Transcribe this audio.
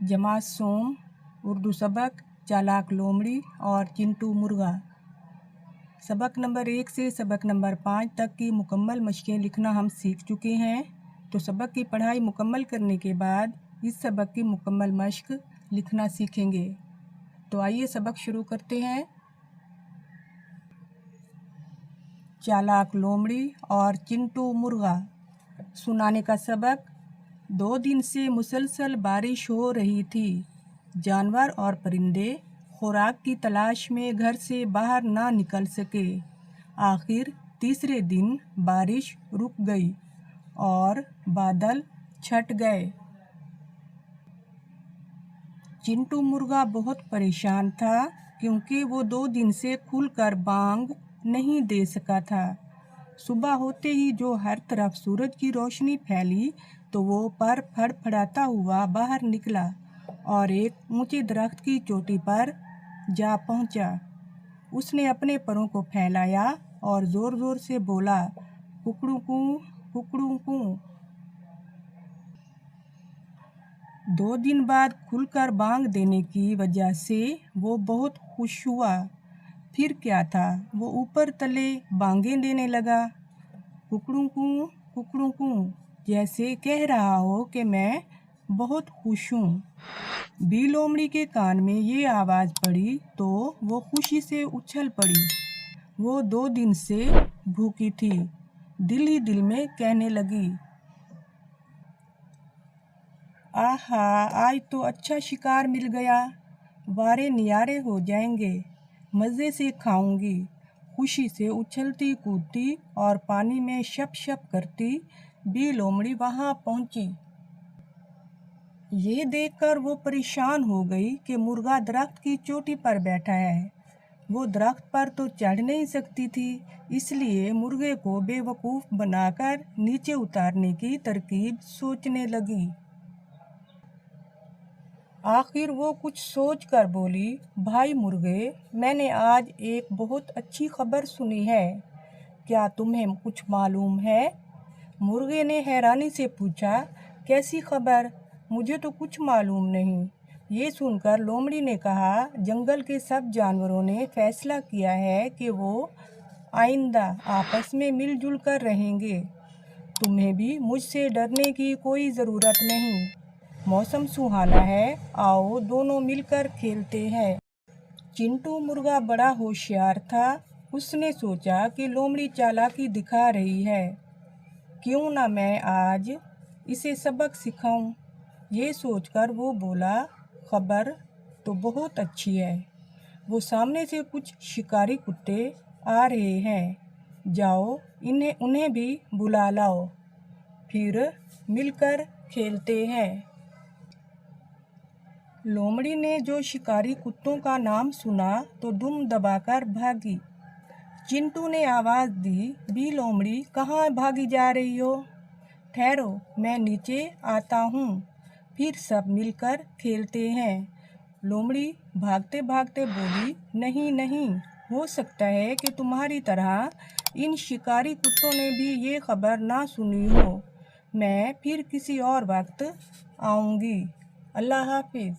जमात सोम, उर्दू सबक चालाक लोमड़ी और चिंटू मुर्गा। सबक नंबर 1 से सबक नंबर 5 तक की मुकम्मल मशकें लिखना हम सीख चुके हैं। तो सबक की पढ़ाई मुकम्मल करने के बाद इस सबक की मुकम्मल मश्क लिखना सीखेंगे। तो आइए सबक शुरू करते हैं। चालाक लोमड़ी और चिंटू मुर्गा। सुनाने का सबक। 2 दिन से मुसलसल बारिश हो रही थी। जानवर और परिंदे खुराक की तलाश में घर से बाहर ना निकल सके। आखिर तीसरे दिन बारिश रुक गई और बादल छट गए। चिंटू मुर्गा बहुत परेशान था क्योंकि वो 2 दिन से खुलकर बांग नहीं दे सका था। सुबह होते ही जो हर तरफ सूरज की रोशनी फैली तो वो पर फड़फड़ाता हुआ बाहर निकला और एक ऊंचे दरख्त की चोटी पर जा पहुंचा। उसने अपने परों को फैलाया और जोर जोर से बोला, कुकड़ू कू, कुकड़ू कू। 2 दिन बाद खुलकर बांग देने की वजह से वो बहुत खुश हुआ। फिर क्या था, वो ऊपर तले बांगें देने लगा, कुकड़ू कू, जैसे कह रहा हो कि मैं बहुत खुश हूँ। बी लोमड़ी के कान में ये आवाज़ पड़ी तो वो खुशी से उछल पड़ी। वो 2 दिन से भूखी थी। दिल ही दिल में कहने लगी, आहा, आज तो अच्छा शिकार मिल गया। वारे नियारे हो जाएंगे। मज़े से खाऊंगी। खुशी से उछलती कूदती और पानी में शप शप करती बी लोमड़ी वहाँ पहुँची। ये देखकर वो परेशान हो गई कि मुर्गा दरख्त की चोटी पर बैठा है। वो दरख्त पर तो चढ़ नहीं सकती थी, इसलिए मुर्गे को बेवकूफ़ बनाकर नीचे उतारने की तरकीब सोचने लगी। आखिर वो कुछ सोच कर बोली, भाई मुर्गे, मैंने आज एक बहुत अच्छी खबर सुनी है। क्या तुम्हें कुछ मालूम है? मुर्गे ने हैरानी से पूछा, कैसी खबर? मुझे तो कुछ मालूम नहीं। ये सुनकर लोमड़ी ने कहा, जंगल के सब जानवरों ने फैसला किया है कि वो आइंदा आपस में मिलजुल कर रहेंगे। तुम्हें भी मुझसे डरने की कोई ज़रूरत नहीं। मौसम सुहाना है, आओ दोनों मिलकर खेलते हैं। चिंटू मुर्गा बड़ा होशियार था। उसने सोचा कि लोमड़ी चालाकी दिखा रही है, क्यों ना मैं आज इसे सबक सिखाऊं। ये सोचकर वो बोला, खबर तो बहुत अच्छी है। वो सामने से कुछ शिकारी कुत्ते आ रहे हैं, जाओ उन्हें भी बुला लाओ, फिर मिलकर खेलते हैं। लोमड़ी ने जो शिकारी कुत्तों का नाम सुना तो दुम दबाकर भागी। चिंटू ने आवाज़ दी, बी लोमड़ी, कहाँ भागी जा रही हो? ठहरो, मैं नीचे आता हूँ, फिर सब मिलकर खेलते हैं। लोमड़ी भागते भागते बोली, नहीं नहीं, हो सकता है कि तुम्हारी तरह इन शिकारी कुत्तों ने भी ये खबर ना सुनी हो। मैं फिर किसी और वक्त आऊँगी। अल्लाह हाफिज़।